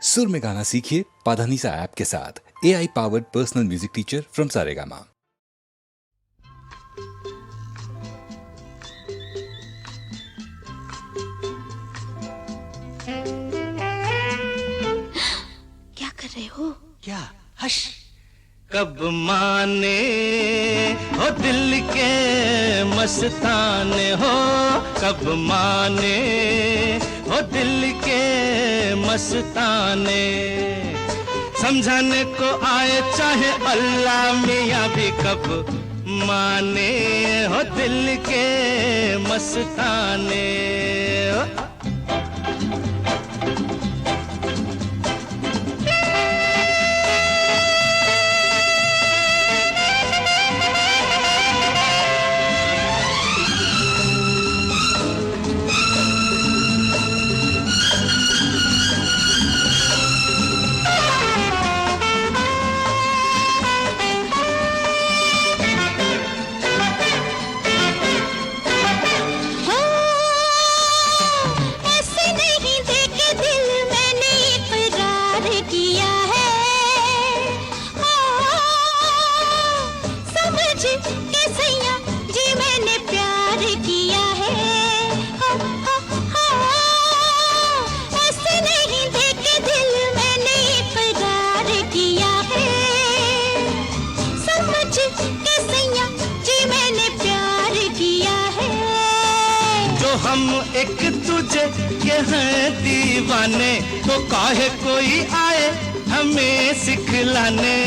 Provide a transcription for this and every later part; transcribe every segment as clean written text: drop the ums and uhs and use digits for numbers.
सुर में गाना सीखिए पाधानीसा ऐप के साथ। AI powered personal music teacher from Saregama. क्या कर रहे हो? क्या? हश। कब माने हो दिल के मस्ताने हो, कब माने हो दिल के मस्ताने। समझाने को आए चाहे अल्लाह मियाँ भी, कब माने हो दिल के मस्ताने। हम एक तुझे के हैं दीवाने, तो काहे कोई आए हमें सिखलाने।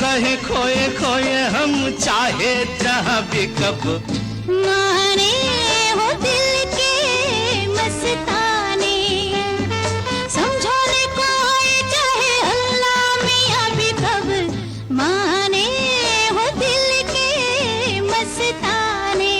रहे खोए खोए हम चाहे जहाँ भी, कब माने हो दिल के मस्ताने। समझाने को आए चाहे अल्लाह मियाँ भी, कब माने हो दिल के मस्ताने।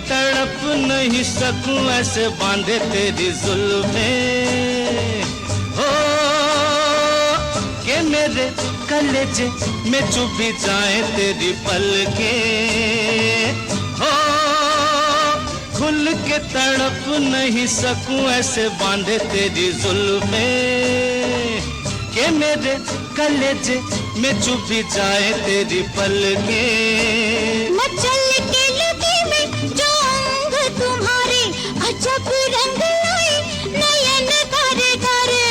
तड़प नहीं सकूं ऐसे बांधे तेरी जुल्फें, हो के मेरे कलेजे में चुभी जाए तेरी पलकें। हो खुल के तड़प नहीं सकूं ऐसे बांधे तेरी जुल्फें, के मेरे कलेजे में चुभी जाए तेरी पलकें। मचल के लगे में जो अंग तुम्हारे अजब रंग लाए, नयन करे करे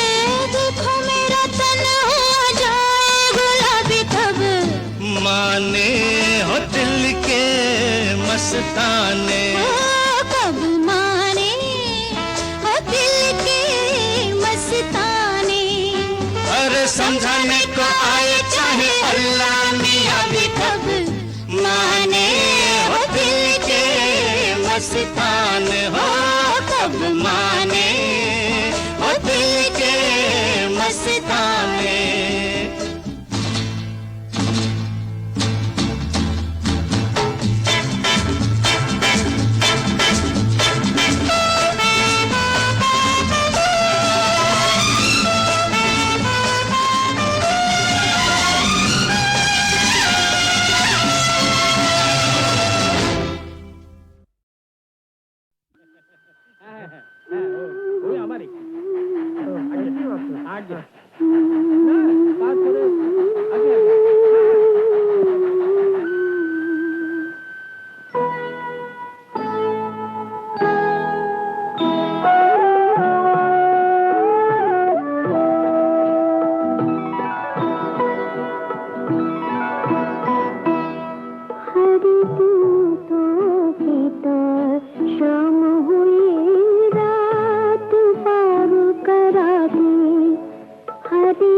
देखो मेरा तन हो जाए गुलाबी, कब माने हो दिल के मस्ताने। कब माने हो दिल के मस्ताने। अरे समझाने को आए चाहे अल्लाह मियाँ भी, कब माने हो दिल के मस्ताने हो, कब माने हो दिल के मस्ताने। हरी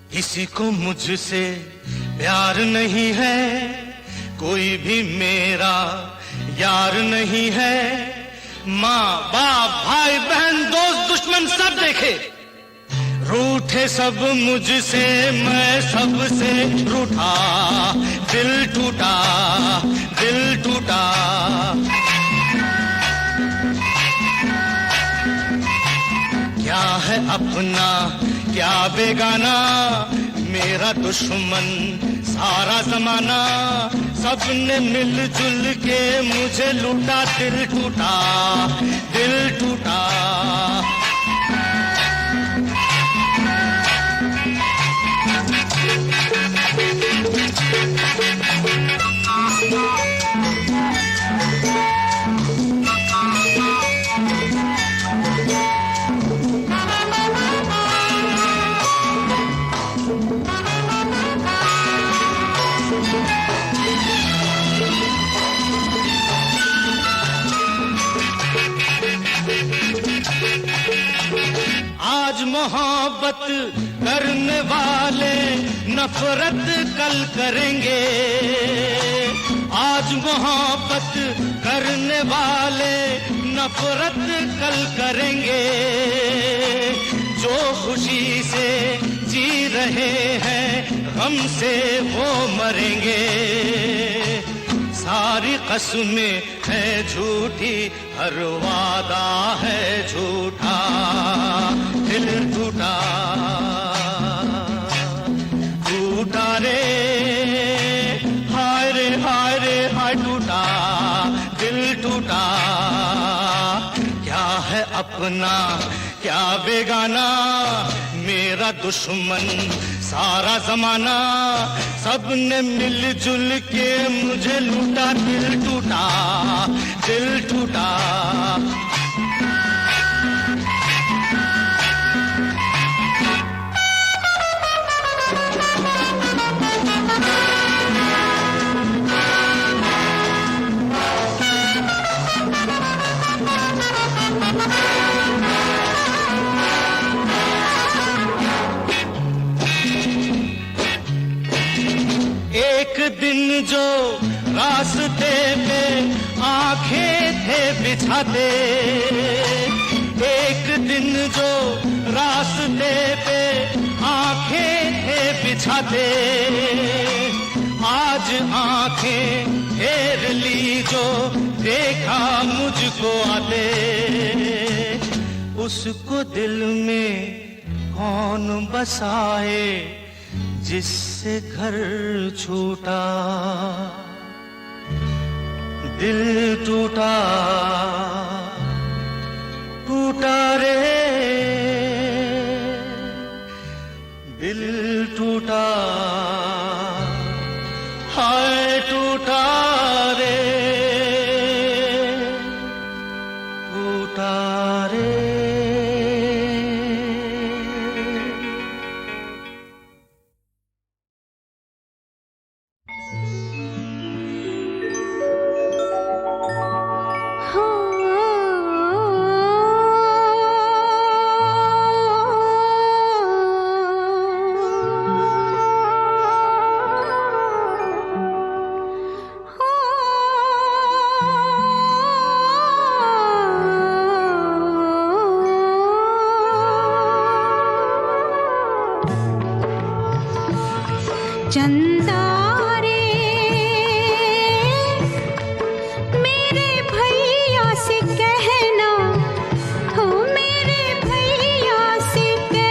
किसी को मुझसे प्यार नहीं है, कोई भी मेरा यार नहीं है। माँ बाप भाई बहन दोस्त दुश्मन सब देखे, रूठे सब मुझसे, मैं सबसे रूठा। दिल टूटा, दिल टूटा। क्या है अपना क्या बेगाना, मेरा दुश्मन सारा जमाना। सबने मिलजुल के मुझे लूटा, दिल टूटा, दिल टूटा। आज मोहब्बत करने वाले नफरत कल करेंगे। आज मोहब्बत करने वाले नफरत कल करेंगे। जो खुशी से जी रहे हैं गम से वो मरेंगे। सारी कसमें है झूठी, हर वादा है झूठा। दिल टूटा, टूटा रे, हाय रे हाय रे हाय टूटा, दिल टूटा। क्या है अपना क्या बेगाना, मेरा दुश्मन सारा जमाना। सबने मिलजुल के मुझे लूटा, दिल टूटा, दिल टूटा। एक दिन जो रास्ते पे आंखें थे बिछाते, एक दिन जो रास्ते पे आंखें थे बिछाते। आज आंखें फेर ली जो देखा मुझको आते। उसको दिल में कौन बसाए जिससे घर छूटा। दिल टूटा, टूटा रे, दिल टूटा, हाय टूटा रे, टूटा रे। चंदा रे मेरे भैया से कहना, हो मेरे भैया से कहना।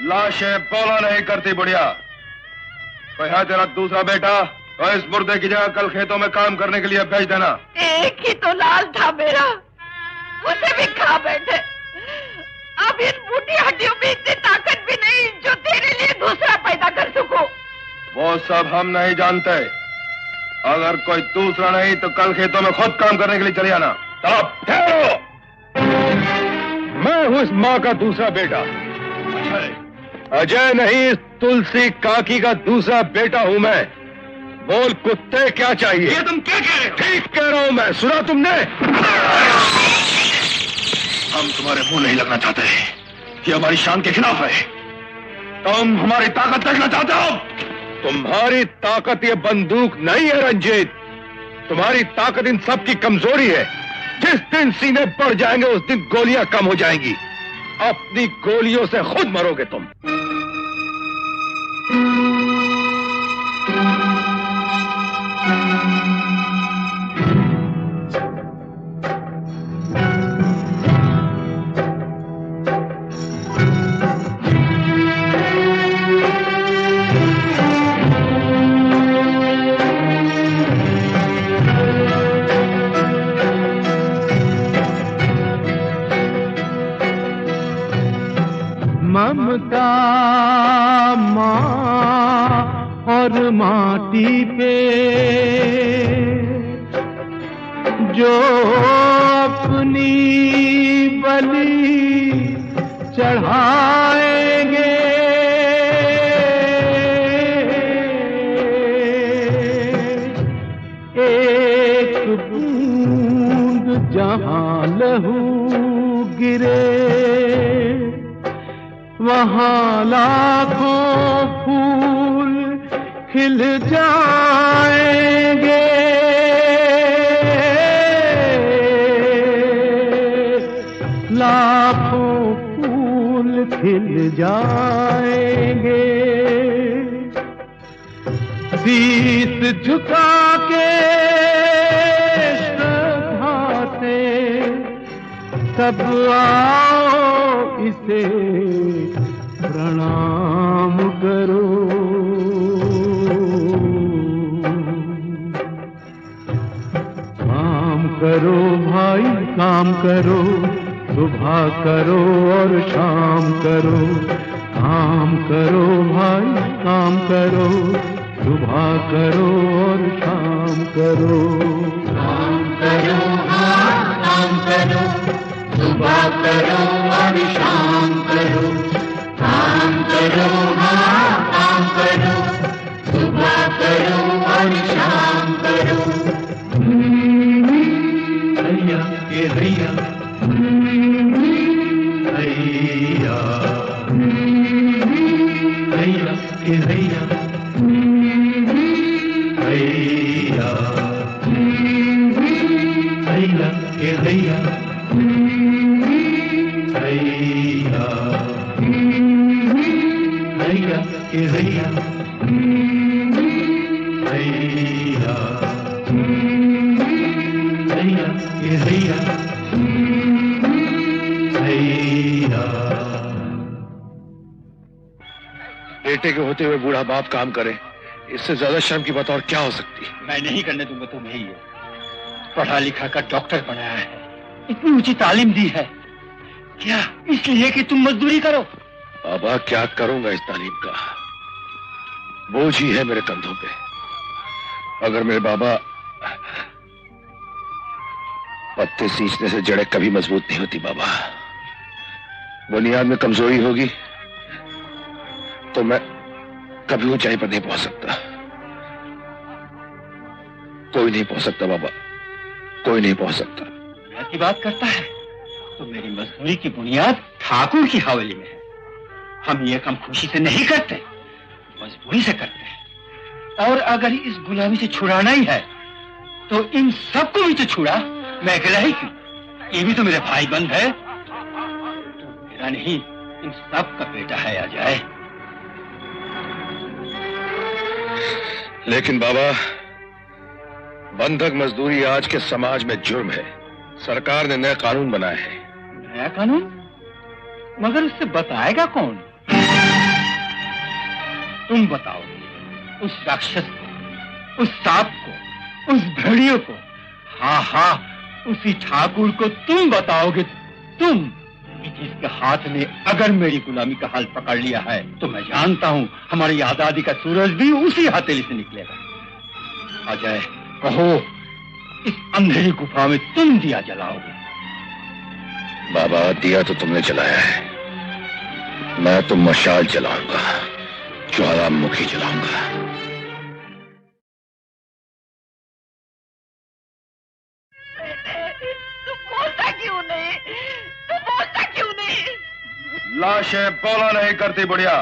लाशें बोला नहीं करती बुढ़िया। कोई है तेरा दूसरा बेटा तो इस मुर्दे की जगह कल खेतों में काम करने के लिए भेज देना। एक ही तो लाल था मेरा, उसे भी खा बैठे। अब इन बूढ़ी हड्डियों में इतनी ताकत भी नहीं जो तेरे लिए दूसरा पैदा कर सकूं। वो सब हम नहीं जानते। अगर कोई दूसरा नहीं तो कल खेतों में खुद काम करने के लिए चले आना। चलो ठहरो। मैं हूं इस माँ का दूसरा बेटा। अजय नहीं, इस तुलसी काकी का दूसरा बेटा हूं मैं। बोल कुत्ते, क्या चाहिए? ये तुम क्या कह रहे हो? ठीक कह रहा हूं मैं, सुना तुमने? हम तुम्हारे मुंह नहीं लगना चाहते, ये हमारी शान के खिलाफ है। तुम हमारी ताकत देखना चाहते हो? तुम्हारी ताकत ये बंदूक नहीं है रंजीत, तुम्हारी ताकत इन सब की कमजोरी है। जिस दिन सीने बढ़ जाएंगे उस दिन गोलियां कम हो जाएंगी। अपनी गोलियों से खुद मरोगे तुम। ममता माँ और माटी पे जो अपनी बलि चढ़ाएंगे, एक बूंद जहां लहू गिरे वहां लाखों फूल खिल जाएंगे। लाखों फूल खिल जाएंगे। शीस झुका के श्रद्धा से सब आओ इसे प्रणाम करो। काम करो भाई काम करो, सुबह करो और शाम करो। काम करो भाई काम करो, सुबह करो और शाम करो। काम करो हाँ काम करो, सुबह करो और शाम करो। काम करो हाँ काम करो, सुबह करो और शाम करो। हैया ये हैया हैया हैया ये हैया हैया हैया ये हैया हैया हैया ये हैया हैया हैया ये हैया हैया। बेटे के होते हुए बूढ़ा बाप काम करे, इससे ज्यादा शर्म की बात और क्या हो सकती? मैं नहीं करने दूंगा तुम्हें ही। पढ़ा लिखा कर डॉक्टर बनाया है, इतनी ऊंची तालीम दी है, क्या इसलिए कि तुम मजदूरी करो? बाबा क्या करूंगा इस तालीम का, बोझ ही है मेरे कंधों पे। अगर मेरे बाबा पत्ते सींचने से जड़ें कभी मजबूत नहीं होती बाबा। बुनियाद में कमजोरी होगी तो मैं कभी ऊंचाई पर नहीं पहुंच सकता। कोई नहीं पहुंच सकता बाबा, कोई नहीं पहुंच सकता। की बात करता है तो मेरी मजदूरी की बुनियाद ठाकुर की हवेली में है। हम ये काम खुशी से नहीं करते, मजबूरी से करते हैं। और अगर इस गुलामी से छुड़ाना ही है तो इन सबको भी तो छुड़ा। मैं अकेला ही क्यों? ये भी तो मेरे भाई बंद है। तो मेरा नहीं, इन सब का बेटा है अजय। लेकिन बाबा, बंधक मजदूरी आज के समाज में जुर्म है। सरकार ने नया कानून बनाया है। नया कानून? मगर उससे बताएगा कौन? तुम बताओगे, उस राक्षस को, उस सांप को, उस भेड़ियों को, हाँ हाँ उसी ठाकुर को तुम बताओगे, तुम जिसके हाथ ने अगर मेरी गुलामी का हाल पकड़ लिया है तो मैं जानता हूं हमारी आजादी का सूरज भी उसी हथेली से निकलेगा। अजय कहो, इस अंधेरी गुफा में तुम दिया जलाओगे? बाबा दिया तो तुमने जलाया है, मैं तो मशाल जलाऊंगा, ज्वालामुखी जलाऊंगा। तुम बोलता क्यों नहीं? तुम बोलता क्यों नहीं? लाशें बोला नहीं करती बुढ़िया।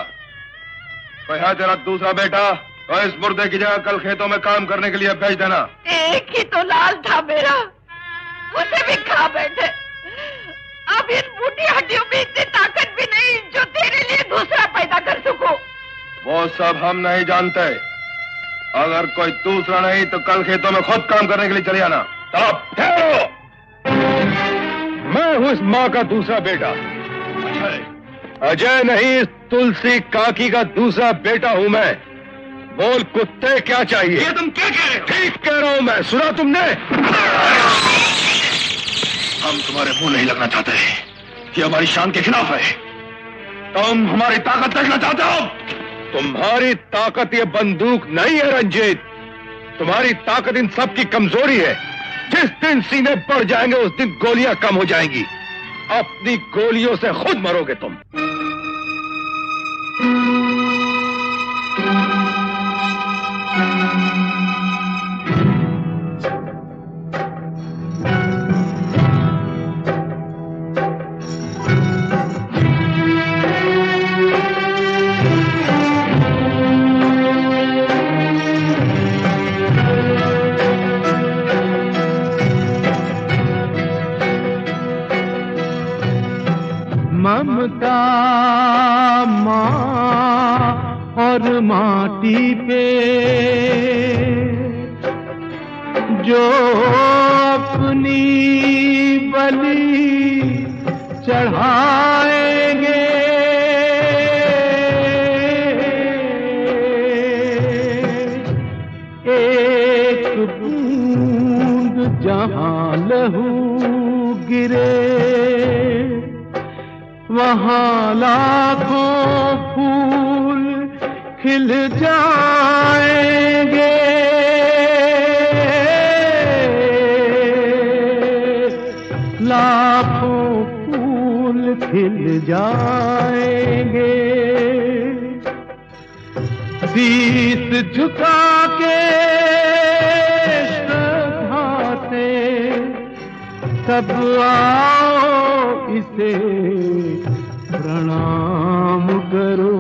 कोई है तेरा दूसरा बेटा तो इस मुर्दे की जगह कल खेतों में काम करने के लिए भेज देना। एक ही तो लाल था मेरा, उसे भी खा बैठे। अब इन बूढ़ी हड्डियों में इतनी ताकत भी नहीं जो तेरे लिए दूसरा पैदा कर सकूं। वो सब हम नहीं जानते। अगर कोई दूसरा नहीं तो कल खेतों में खुद काम करने के लिए चले आना। चलो ठहरो, मैं हूं इस माँ का दूसरा बेटा। अजय नहीं, इस तुलसी काकी का दूसरा बेटा हूं मैं। बोल कुत्ते, क्या चाहिए? ये तुम क्या कह रहे हो? ठीक कह रहा हूं मैं, सुना तुमने? हम तुम्हारे मुंह नहीं लगना चाहते, ये हमारी शान के खिलाफ है। तुम हमारी ताकत देखना चाहते हो? तुम्हारी ताकत ये बंदूक नहीं है रंजीत, तुम्हारी ताकत इन सब की कमजोरी है। जिस दिन सीने बढ़ जाएंगे उस दिन गोलियां कम हो जाएंगी। अपनी गोलियों से खुद मरोगे तुम। ममता माँ और माटी पे जो अपनी बलि चढ़ाएंगे, एक बूंद जहाँ लहू गिरे वहाँ लाखों फूल खिल जाएंगे। लाखों फूल खिल जाएंगे। शीस झुका के श्रद्धा से सब आओ इसे प्रणाम करो।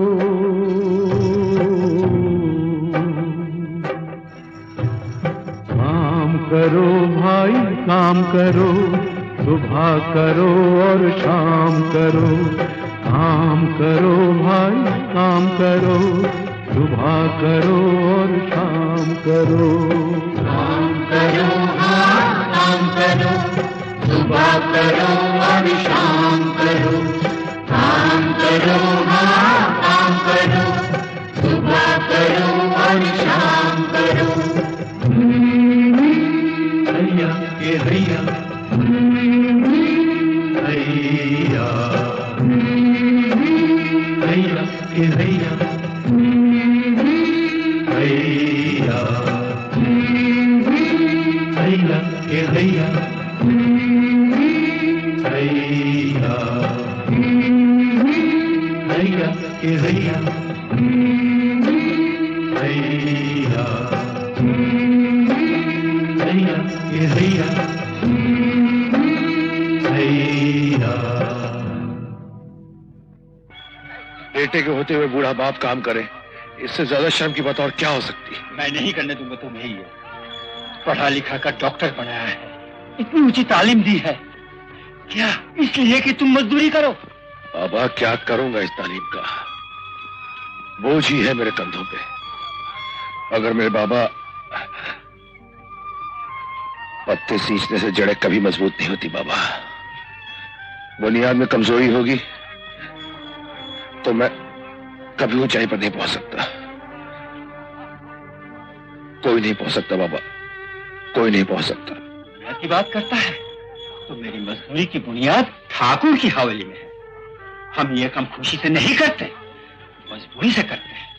काम करो भाई काम करो, सुबह करो और शाम करो। काम करो भाई काम करो, सुबह करो और शाम करो। काम करो हाँ काम करो, सुबह करो और शाम करो। काम करो हाँ काम करो, सुबह करो और शाम करो। हैया के हैया, हैया हैया के हैया, हैया हैया के हैया, हैया हैया के हैया, हैया हैया के हैया, हैया। बेटे के होते हुए बूढ़ा बाप काम करे, इससे ज्यादा शर्म की बात और क्या हो सकती? मैं नहीं करने दूंगा तुम्हें ये। पढ़ा लिखा कर डॉक्टर बनाया है, इतनी ऊंची तालीम दी है, क्या इसलिए कि तुम मजदूरी करो? बाबा क्या करूंगा इस तालीम का, बोझ ही है मेरे कंधों पे। अगर मेरे बाबा पत्ते सींचने से जड़ें कभी मजबूत नहीं होती बाबा। बुनियाद में कमजोरी होगी तो मैं कभी ऊंचाई पर नहीं पहुंच सकता। कोई नहीं पहुंच सकता बाबा, कोई नहीं पहुंच सकता। की बात करता है तो मेरी मजदूरी की बुनियाद ठाकुर की हवेली में है। हम ये काम खुशी से नहीं करते, मजबूरी से करते हैं।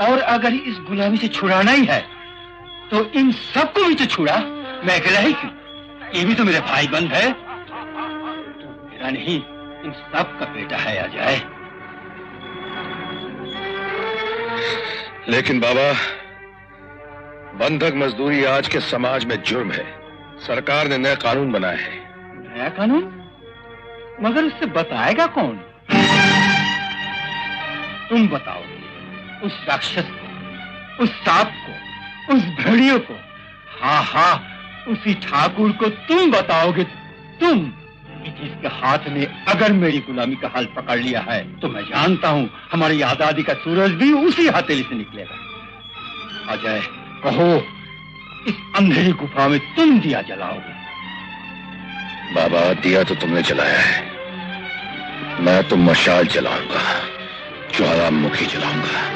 और अगर इस गुलामी से छुड़ाना ही है तो इन सबको भी तो छुड़ा, मैं अकेला ही क्यों? ये भी तो मेरे भाई बंद है। तो मेरा नहीं, इन सब का बेटा है आ जाए। लेकिन बाबा, बंधक मजदूरी आज के समाज में जुर्म है। सरकार ने नया कानून बनाया है। नया कानून? मगर उससे बताएगा कौन? तुम बताओ, उस राक्षस को, उस सांप को, उस भेड़ियों को। हाँ हाँ, उसी ठाकुर को तुम बताओगे। तुम, जिसके हाथ ने अगर मेरी गुलामी का हाल पकड़ लिया है तो मैं जानता हूं हमारी आजादी का सूरज भी उसी हथेली से निकलेगा। अजय, कहो, इस अंधेरी गुफा में तुम दिया जलाओगे? बाबा, दिया तो तुमने जलाया है, मैं तो मशाल जलाऊंगा, ज्वालामुखी जलाऊंगा।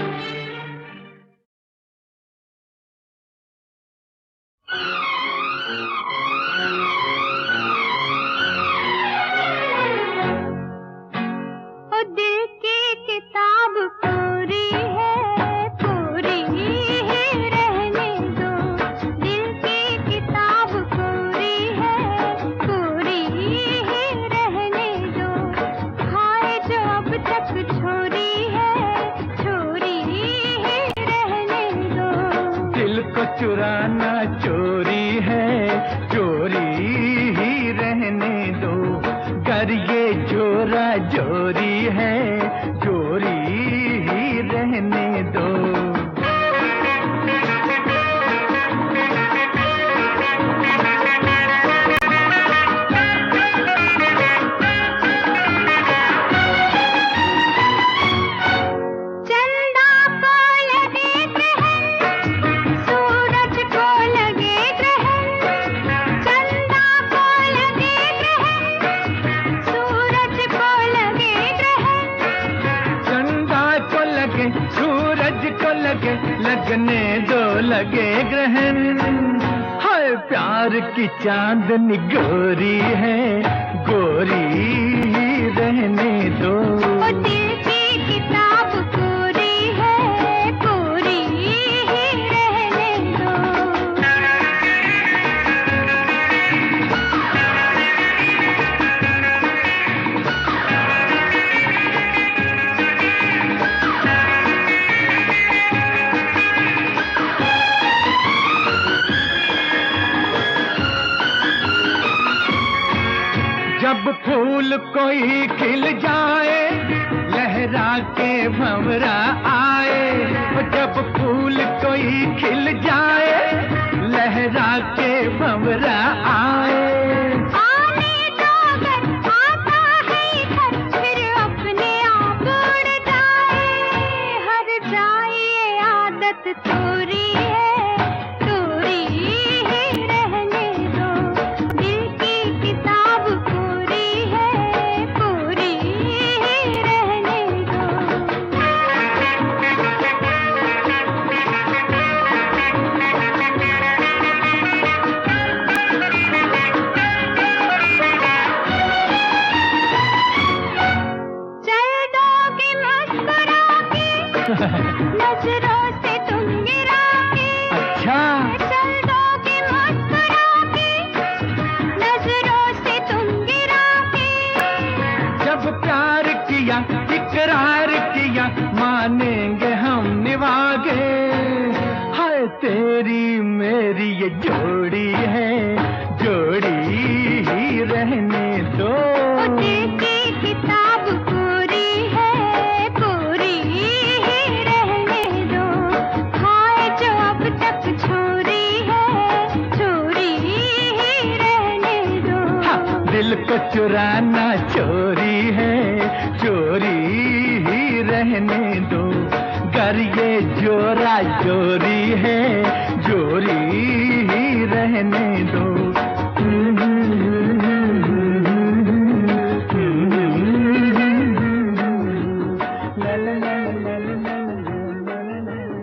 चुराना चोरी है, चोरी ही रहने दो। गर ये जोरा जोरी है, चोरी ही रहने दो। लगने दो लगे ग्रहण, हाय प्यार की चांदनी गोरी है, गोरी ही रहने दो। दिल की किताब कोरी है, कोरी ही रहने दो। जब फूल कोई खिल जाए, लहरा के भंवरा आए। जब फूल कोई खिल जाए, लहरा के भंवरा आए। आने दो अगर आता है इधर, फिर अपने आप उड़ जाए। हर जाए ये आदत तोरी है, तोरी ही रहने दो। दिल की किताब पूरी है, पूरी ही रहने दो। चल दोगे मुस्कुरा के, नजरों से तुम गिरा के। अच्छा, चल दोगे मुस्कुरा के, नजरों से तुम गिरा के। जब प्यार किया, इकरार किया, मानेंगे हम निभागे। हाय तेरी मेरी ये जोड़ी है, जोड़ी ही रहने दो। दिल की किताब पूरी है, पूरी ही रहने दो। हाय जो अब तक छोरी है, छोरी ही रहने दो। हाँ, दिल को चुराना चोरी है, चोरी ही रहने दो। गर ये जोरा जोरी है, जोरी ही रहने दो। ला ला ला ला ला ला ला ला ला ला।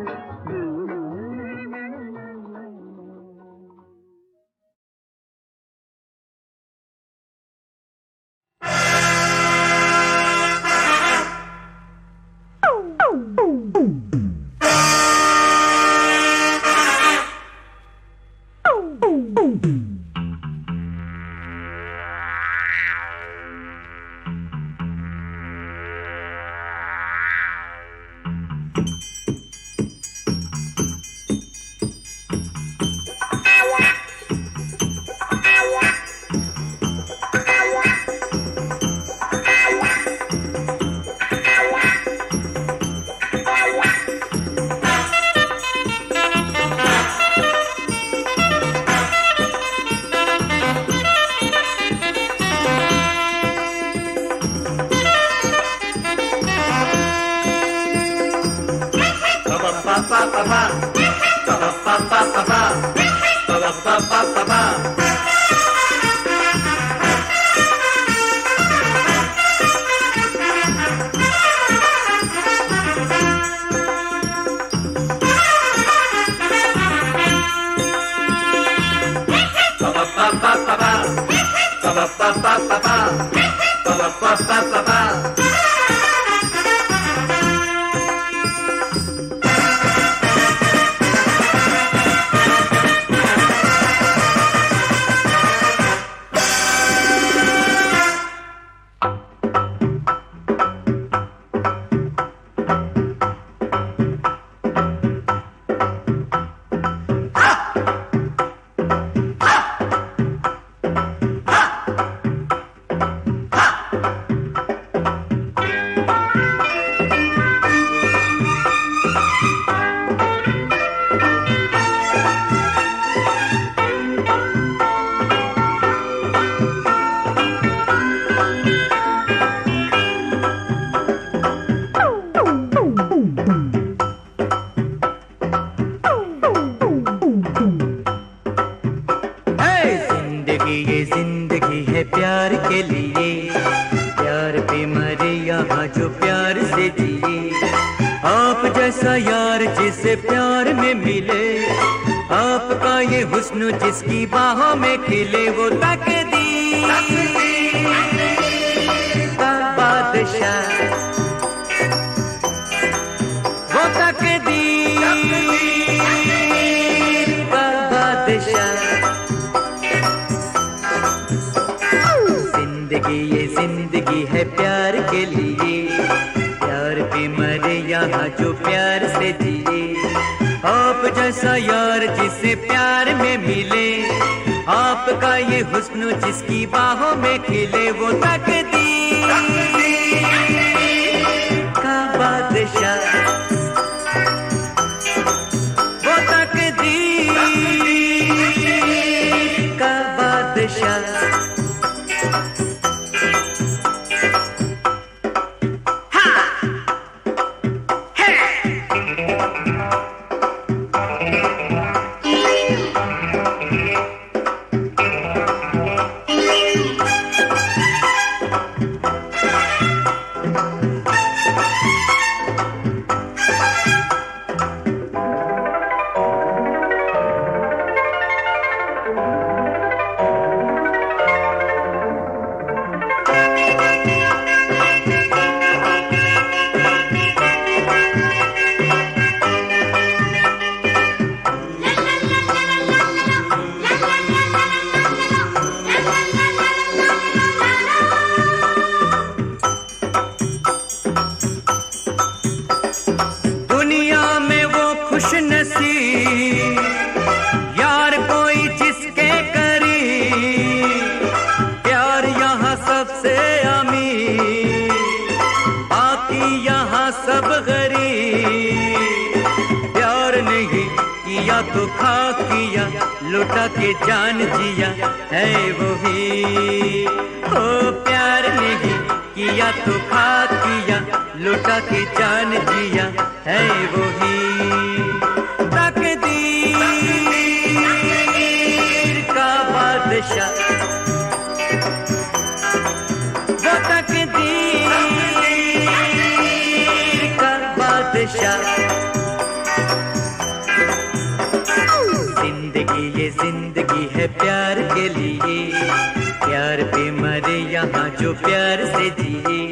प्यार पे मरे यहाँ जो प्यार से जिए।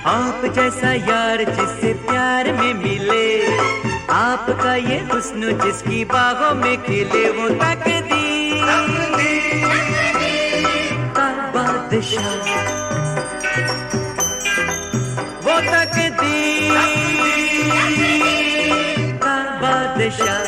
आप जैसा यार जिससे प्यार में मिले, आपका ये हुस्न जिसकी बाहों में खिले, वो तकदीर का बादशाह, वो तकदीर का बादशाह।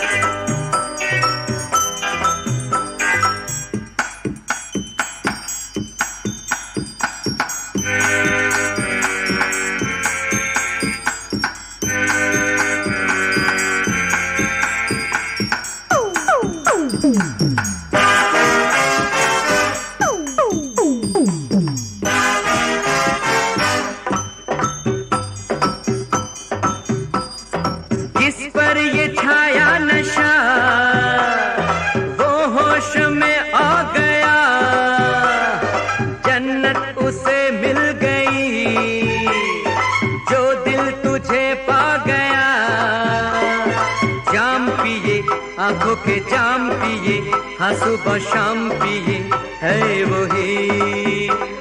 आंखों के जाम पिए, हाँ सुबह शाम पिए, है वही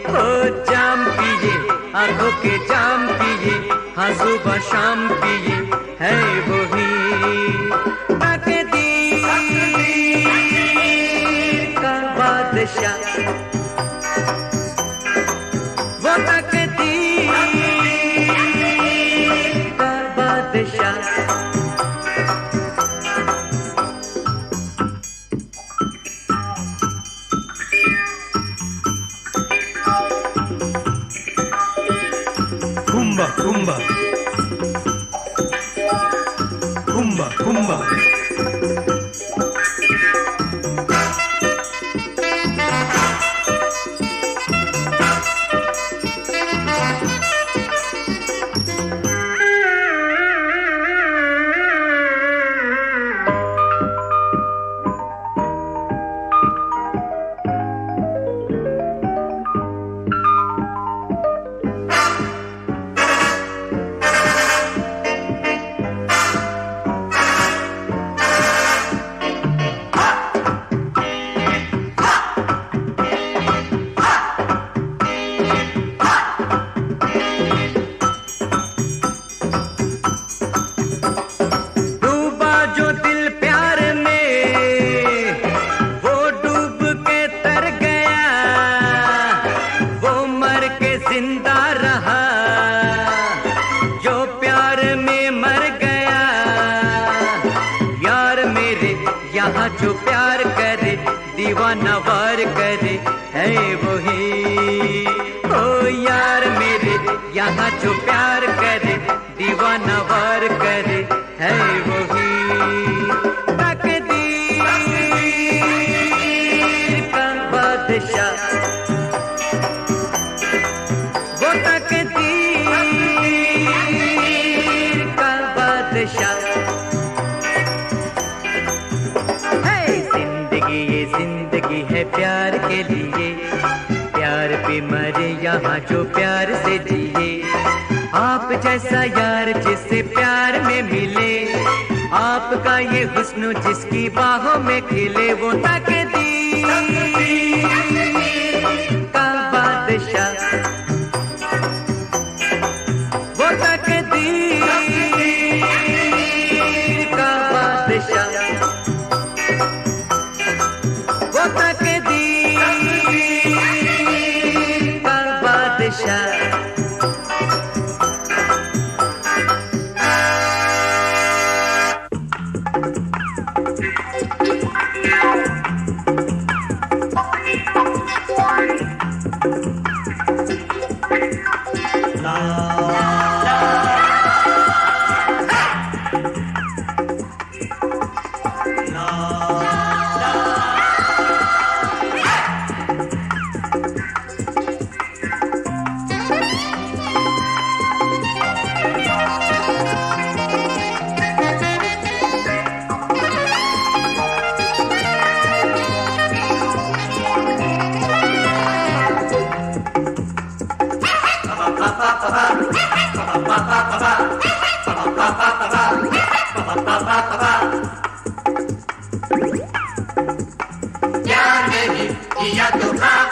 हो जाम पिए, आंखों के जाम पिए, हाँ सुबह शाम पिए, है वही तकदीर का बादशाह, वो तकदीर का बादशाह। Kumba, kumba, kumba, kumba. जो प्यार करे दीवाना वार करे, है वही ओ यार मेरे, यहाँ जो प्यार करे दीवाना वार करे, है वही तकदीर का बादशाह, वो तकदीर का बादशाह। जिंदगी है प्यार के लिए, प्यार पे मरे यहाँ जो प्यार से जिए। आप जैसा यार जिससे प्यार में मिले, आपका ये हुस्न जिसकी बाहों में खिले, वो तकदीर का बादशाह, वो तकदीर का बादशाह, वो तकदीर का बादशाह।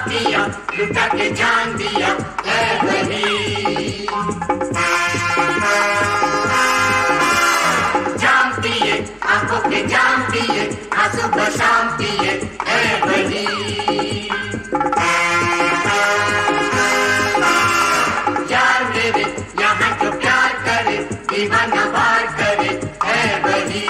दिया, लुटा के जान दिया है वही। जाम पिए, आंखों के जाम पिए, हाँ सुबह शाम पिए है वही। यार मेरे यहाँ जो प्यार करे, दीवाना बार करे है वही।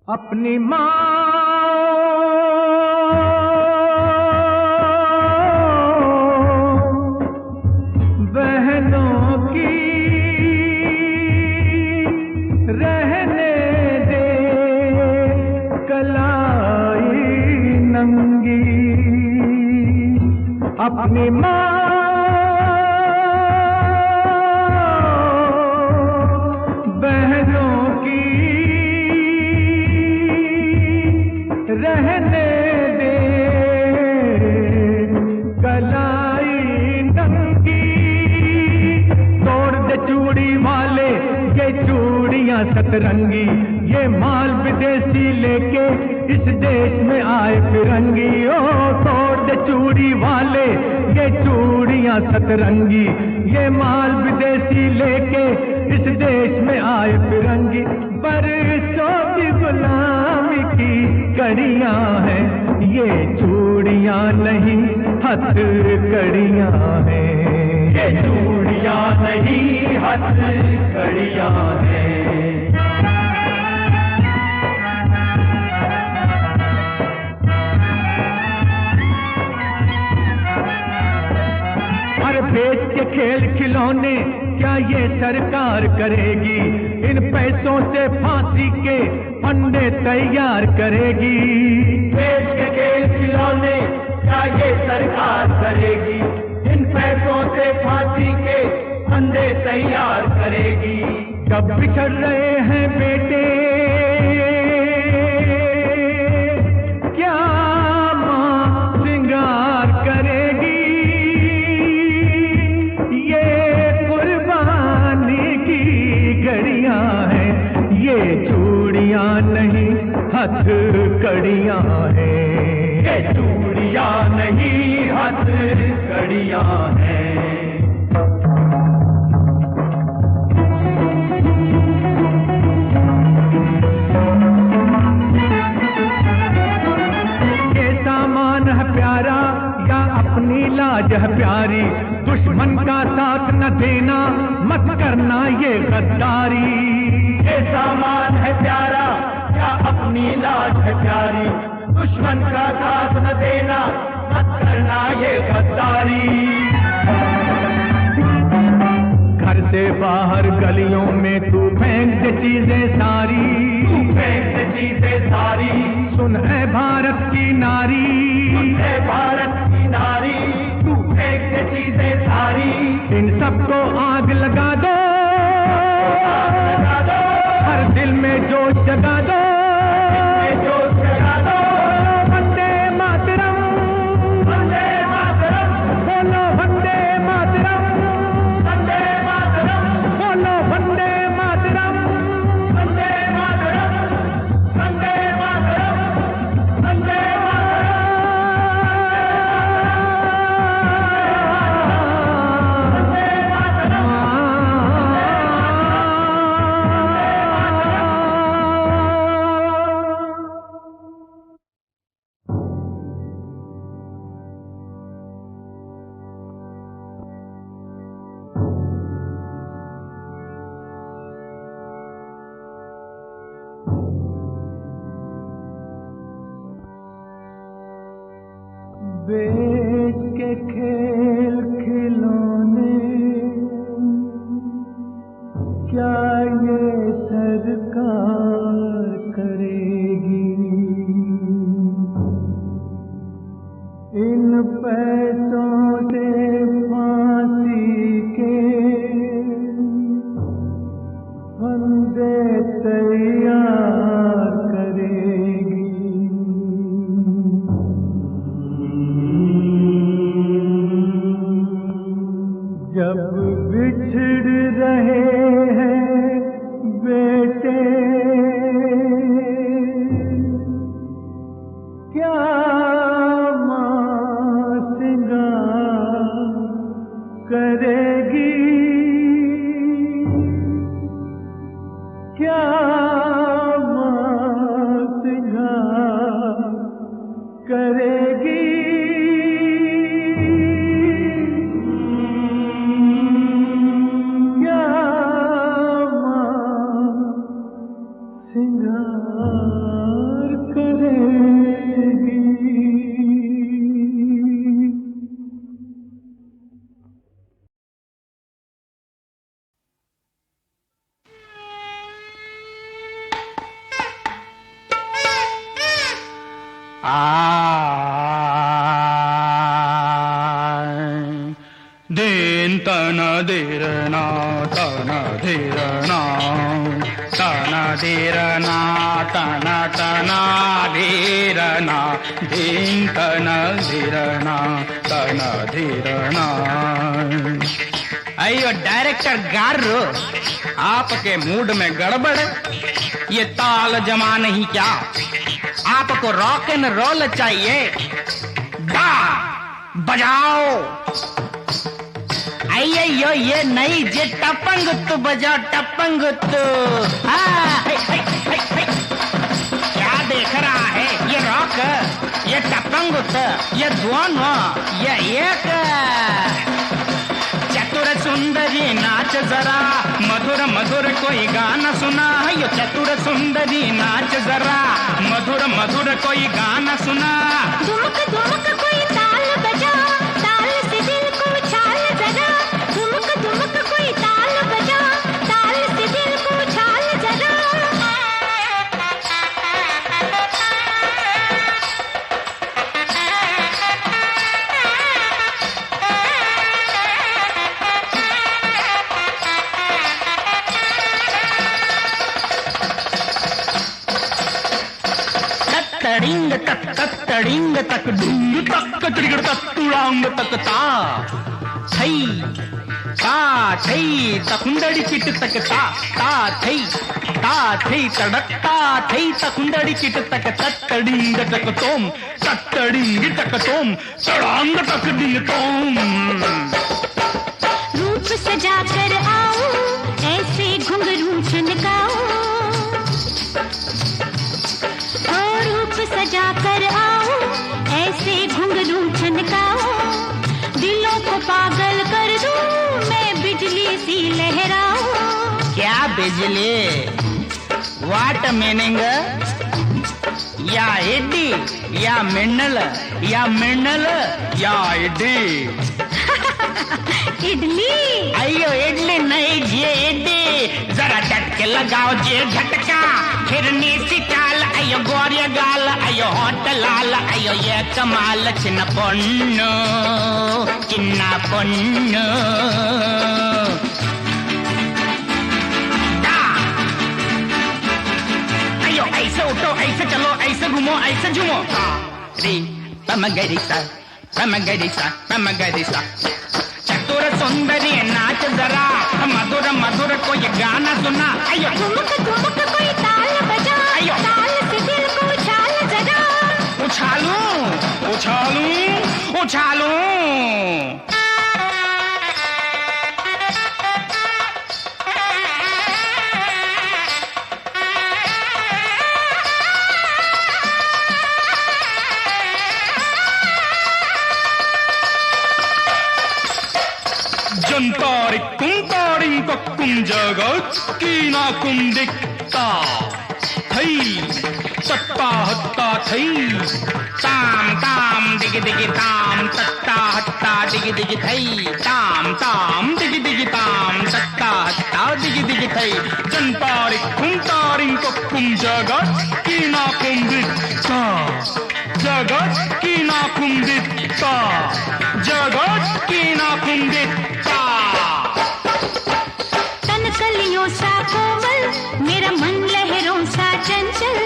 अपनी माँ बहनों की रहने दे कलाई नंगी, अपनी माँ बहनों की रहने दे कलाई नंगी, तोड़ दे चूड़ी वाले ये चूड़ियां सतरंगी, ये माल विदेशी लेके इस देश में आए फिरंगी। ओ तोड़ दे चूड़ी वाले ये चूड़ियां सतरंगी, ये माल विदेशी लेके इस देश में आए फिरंगी। बरसों की गुलामी की कड़ियां हैं ये चूड़ियां नहीं हथकड़ियां हैं, ये चूड़ियां नहीं हथकड़ियां हैं। अरे बेच के खेल खिलौने क्या ये सरकार करेगी, इन पैसों से फांसी के फंडे तैयार करेगी। बेच के खेल खिलौने क्या ये सरकार करेगी, इन पैसों से फांसी के फंडे तैयार करेगी। जब बिछड़ रहे हैं बेटे क्या माँ श्रृंगार करेगी, ये चूड़ियां नहीं हथकड़ियां हैं, ये चूड़ियां नहीं हथकड़ियां हैं। ये सामान है प्यारा या अपनी लाज है प्यारी, दुश्मन का साथ न देना मत करना ये गद्दारी। ये सामान है प्यारा या अपनी लाज है प्यारी, दुश्मन का साथ न देना मत करना ये गद्दारी। घर से बाहर गलियों में तू फेंक दे चीजें सारी, तू फेंक दे चीजें सारी। सुन है भारत की नारी, सुन है भारत की नारी, तू फेंक दे चीजें सारी। इन सबको आग लगा दो, हर दिल में जोश जगा दो, जोश जगा दो। वंदे मातरम, वंदे मातरम, बोलो वंदे मातरम, वंदे मातरम, बोलो वंदे मातरम, वंदे मातरम, वंदे मातरम, वंदे बेच के खेल खिलौने क्या ये सरकार करेगी, इन पैसों से फांसी के फंदे तैयार करेगी। जब बिछड़ रहे हैं बेटे क्या माँ श्रृंगार करेगी, क्या माँ श्रृंगार करेगी। सिंगार दिन तना देरना तना देरना तना देरना तना तना देरना दिन तना देरना तना देरना। अयो डायरेक्टर गारो, आपके मूड में गड़बड़, ये ताल जमा नहीं क्या? आपको रॉक एंड रोल चाहिए? गा बजाओ। अయ్యయ్యో ये नहीं, जे टपंगुत्तु बजाओ टपंगुत्तु। क्या देख रहा है? ये रॉक, ये टपंगुत्तु, ये दोनों, ये एक। चतुर सुंदरी नाच जरा, मधुर मधुर कोई गाना सुना। यो चतुर सुंदरी नाच जरा, मधुर मधुर कोई गाना सुना। धुमक धुमक कोई ताल बजा, ताल से दिल को उछाल जरा। धुमक धुमक कोई ताल बजा, ताल से दिल को उछाल जरा। तड़िंग तक डुंग तक तिगड़ तक तुड़ांग तक ता थई तकुंडड़ी चिट तक ता थई तड़कता थई तकुंडड़ी चिट तक तड़िंग तक तोम तड़िंग तक तोम तड़ांग तक डिंग तोम। रूप सजा कर आओ, ऐसे घुंघरू छनकाओ। रूप सजा कर आओ, ऐसे घुंघरू छनकाओ। दिलों को पागल कर दूं, मैं बिजली सी लहराऊं। क्या बिजली? वाट मीनिंग? या इड्डी या मिन्नल या मिन्नल या इड्डी? इडली? अयो इडली नहीं, ये इड्डी। जरा डट के लगाओ जे झटका, हिरनी सी चाल, अयो गोरिया गाल, अयो होट लाल, अयो ये कमाल चिन्न पोन्नु चिन्ना पोन्नु। अयो ऐसे उठो, ऐसे चलो, ऐसे घूमो, ऐसे झूमो। री पमगरिसा पमगरिसा पमगरिसा। चतुर सुंदरी नाच जरा, मधुर मधुर कोई गाना सुना। अयो धुमक धुमक कोई ताल बजा, ताल से दिल को उछाल जरा। उछालूं उछालूं उछालूं। जंतारी कुंतारी कुम जगत की ना कुम दिखता थई तत्ता हत्ता थई ताम ताम दिगी दिगी ताम तत्ता हत्ता दिगी दिगी थई ताम ताम दिगी दिगी ताम तत्ता हत्ता दिगी दिगी थई। जंतारी कुंतारी कुम जगत की ना कुम दिखता, जगत की ना कुम दिखता, जगत की ना कुम दिखता। तन कलियों सा कोमल, मेरा मन लहरों सा चंचल।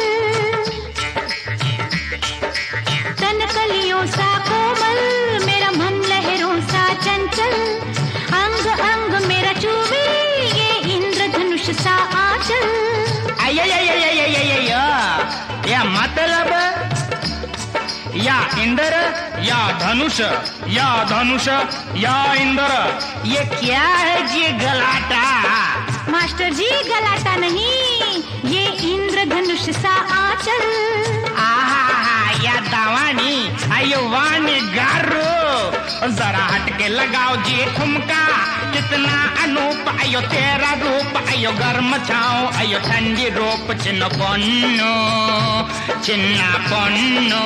तन कलियों सा कोमल, मेरा मन लहरों सा चंचल। अंग अंग मेरा चूमे, ये इंद्रधनुष सा आंचल। या मतलब या इंद्र या धनुष या धनुष या इंद्र, ये क्या है जी गलाटा? मास्टर जी गलाटा नहीं, ये इंद्रधनुष सा आंचल। आहा या दावानी, अयो वानी गारो। जरा हटके लगाओ जी ठुमका, कितना अनूप अयो तेरा रूप, अयो गर्म छाओ अयो ठंडी रूप। चिन्न पोन्नो चिन्ना पोन्नो।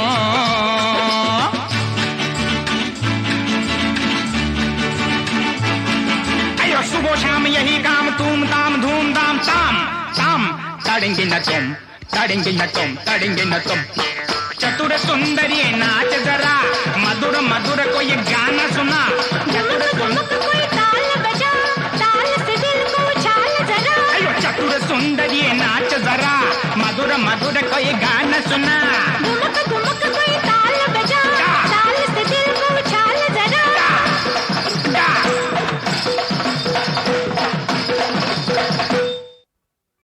अयो सुबह शाम यही काम, तुम ताम धूम धाम ताम ताम। तड़ेंगे न तुम तड़ेंगे न तुम तड़ेंगे न तुम। चतुर सुंदरी नाच जरा, मधुर मधुर कोई गाना सुना। ठुमक ठुमक कोई ताल बजा, ताल से दिल को उछाल जरा। अयो चतुर सुंदरी नाच जरा, मधुर मधुर कोई गाना सुना। ठुमक